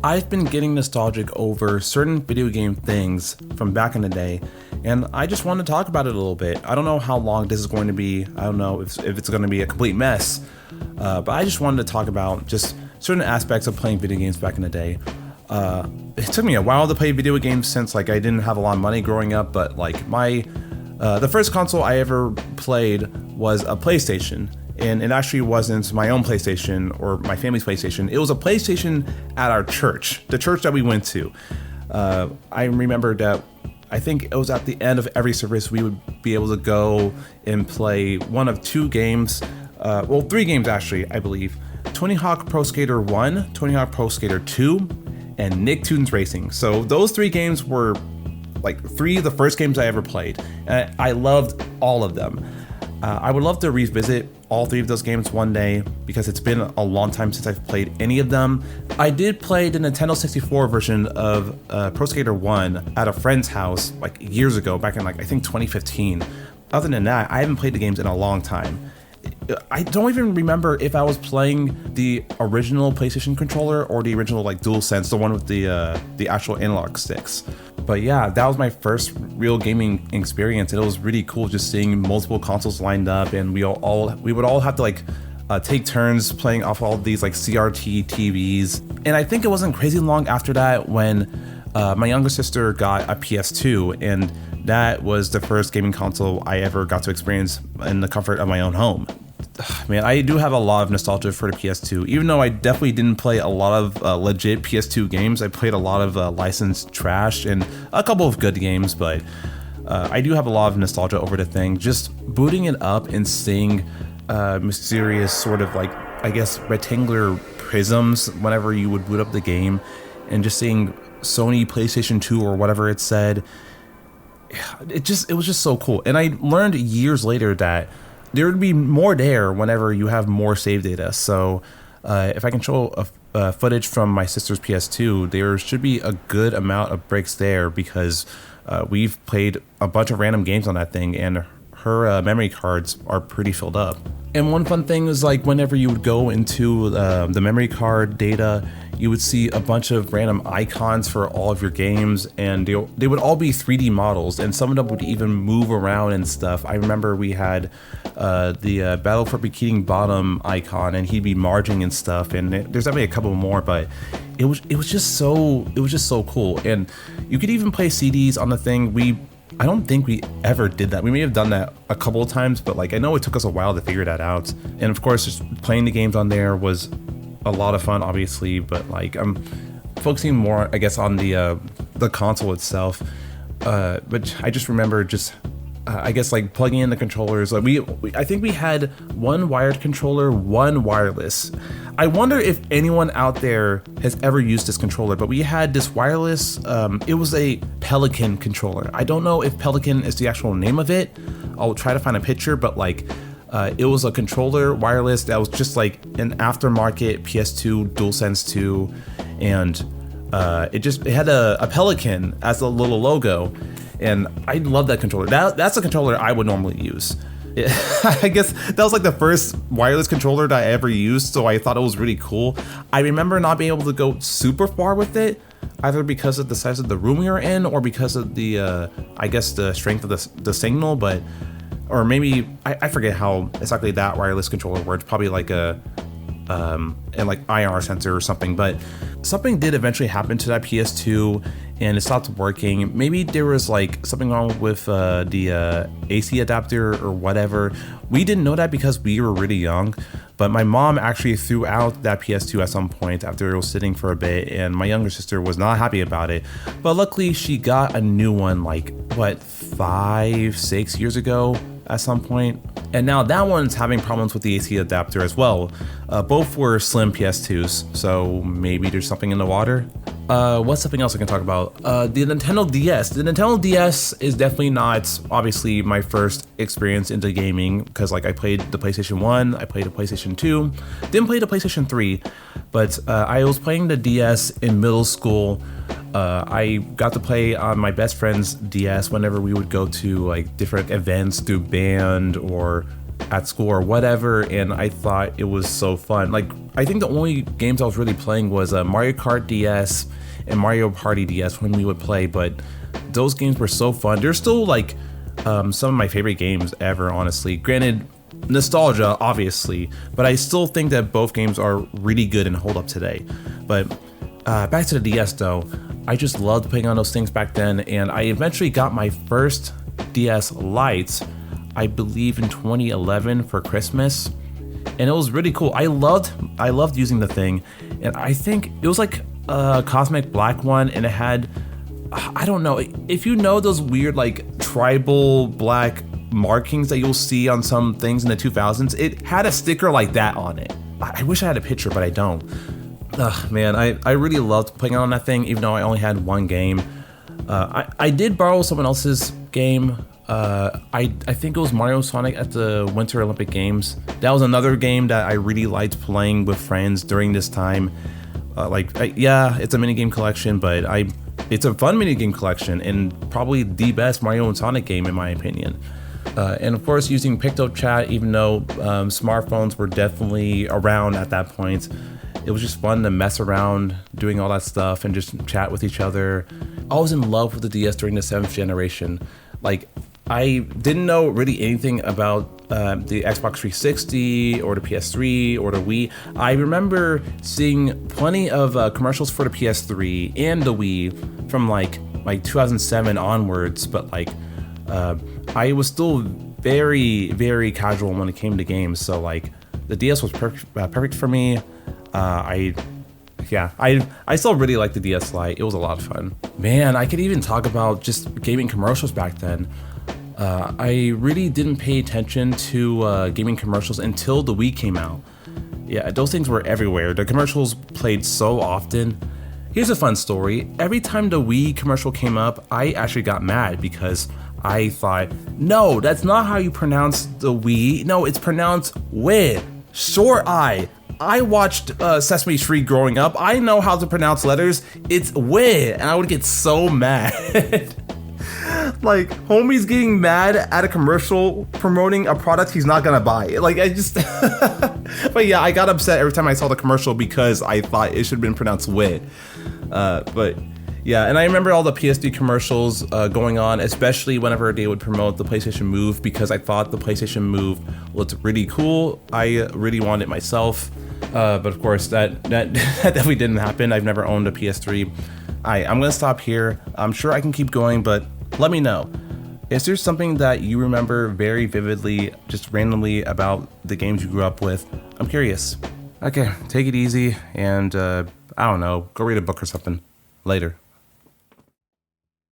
I've been getting nostalgic over certain video game things from back in the day, and I just want to talk about it a little bit. I don't know how long this is going to be. I don't know if it's going to be a complete mess, but I just wanted to talk about just certain aspects of playing video games back in the day. It took me a while to play video games since I didn't have a lot of money growing up, but the first console I ever played was a PlayStation. And it actually wasn't my own PlayStation or my family's PlayStation. It was a PlayStation at our church, the church that we went to. I remember that I think it was at the end of every service we would be able to go and play one of two games, three games actually, I believe. Tony Hawk Pro Skater 1, Tony Hawk Pro Skater 2, and Nicktoons Racing. So those three games were three of the first games I ever played. And I loved all of them. I would love to revisit all three of those games one day because it's been a long time since I've played any of them. I did play the Nintendo 64 version of Pro Skater 1 at a friend's house years ago, back in I think 2015. Other than that, I haven't played the games in a long time. I don't even remember if I was playing the original PlayStation controller or the original DualSense, the one with the actual analog sticks. But yeah, that was my first real gaming experience, and it was really cool just seeing multiple consoles lined up, and we would all have to take turns playing off all these CRT TVs. And I think it wasn't crazy long after that when my younger sister got a PS2, and that was the first gaming console I ever got to experience in the comfort of my own home. Man, I do have a lot of nostalgia for the PS2, even though I definitely didn't play a lot of legit PS2 games. I played a lot of licensed trash and a couple of good games, but I do have a lot of nostalgia over the thing. Just booting it up and seeing mysterious sort of rectangular prisms whenever you would boot up the game, and just seeing Sony PlayStation 2 or whatever it said, it was just so cool. And I learned years later that there would be more there whenever you have more save data. So if I can show footage from my sister's PS2, there should be a good amount of breaks there because we've played a bunch of random games on that thing, and her memory cards are pretty filled up. And one fun thing is whenever you would go into the memory card data, you would see a bunch of random icons for all of your games, and they would all be 3D models, and some of them would even move around and stuff. I remember we had the Battle for Bikini Bottom icon, and he'd be marching and stuff, and there's definitely a couple more, but it was just so cool. And you could even play CDs on the thing. I don't think we ever did that. We may have done that a couple of times, but I know it took us a while to figure that out. And of course, just playing the games on there was a lot of fun, obviously, but I'm focusing more, I guess, on the console itself. But I just remember plugging in the controllers. I think we had one wired controller, one wireless. I wonder if anyone out there has ever used this controller, but we had this wireless, it was a Pelican controller. I don't know if Pelican is the actual name of it. I'll try to find a picture, but it was a controller wireless that was just an aftermarket PS2 DualSense 2, and it had a Pelican as a little logo, and I love that controller. That's a controller I would normally use. I guess that was the first wireless controller that I ever used, so I thought it was really cool. I remember not being able to go super far with it, either because of the size of the room we were in or because of the strength of the signal, or maybe I forget how exactly that wireless controller works. Probably an IR sensor or something, but something did eventually happen to that PS2 and it stopped working. Maybe there was something wrong with the AC adapter or whatever. We didn't know that because we were really young, but my mom actually threw out that PS2 at some point after it was sitting for a bit, and my younger sister was not happy about it. But luckily she got a new one 5-6 years ago at some point. And now that one's having problems with the AC adapter as well. Both were slim PS2s, so maybe there's something in the water. What's something else I can talk about? The Nintendo DS. The Nintendo DS is definitely not, obviously, my first experience into gaming, because I played the PlayStation 1, I played the PlayStation 2, didn't play the PlayStation 3, but I was playing the DS in middle school. I got to play on my best friend's DS whenever we would go to different events through band or at school or whatever, and I thought it was so fun. Like, I think the only games I was really playing was Mario Kart DS and Mario Party DS when we would play, but those games were so fun. They're still like some of my favorite games ever, honestly. Granted, nostalgia, obviously, but I still think that both games are really good and hold up today. But back to the DS though, I just loved playing on those things back then, and I eventually got my first DS Lite, I believe in 2011 for Christmas, and it was really cool. I loved using the thing, and I think it was like a cosmic black one, and it had, I don't know if you know those weird like tribal black markings that you'll see on some things in the 2000s. It had a sticker like that on it. I wish I had a picture, but I don't. Man, I really loved playing on that thing, even though I only had one game. I did borrow someone else's game. I think it was Mario Sonic at the Winter Olympic Games. That was another game that I really liked playing with friends during this time. Yeah, it's a minigame collection, but it's a fun minigame collection and probably the best Mario and Sonic game in my opinion. And of course, using PictoChat, even though smartphones were definitely around at that point, it was just fun to mess around doing all that stuff and just chat with each other. I was in love with the DS during the 7th generation. Like, I didn't know really anything about the Xbox 360 or the PS3 or the Wii. I remember seeing plenty of commercials for the PS3 and the Wii from like 2007 onwards, but like I was still very, very casual when it came to games. So like the DS was perfect for me. I still really like the DS Lite. It was a lot of fun. Man, I could even talk about just gaming commercials back then. I really didn't pay attention to gaming commercials until the Wii came out. Yeah, those things were everywhere. The commercials played so often. Here's a fun story. Every time the Wii commercial came up, I actually got mad because I thought, no, that's not how you pronounce the Wii. No, it's pronounced Wii. Short I. I watched Sesame Street growing up. I know how to pronounce letters. It's Wii, and I would get so mad. Like, homie's getting mad at a commercial promoting a product he's not gonna buy. Like, I just, but yeah, I got upset every time I saw the commercial because I thought it should have been pronounced Wii. But yeah, and I remember all the PSD commercials going on, especially whenever they would promote the PlayStation Move, because I thought the PlayStation Move looked really cool. I really wanted it myself. But of course, that definitely didn't happen. I've never owned a PS3. I'm gonna stop here. I'm sure I can keep going, but let me know. Is there something that you remember very vividly, just randomly about the games you grew up with? I'm curious. Okay, take it easy, and I don't know, go read a book or something. Later.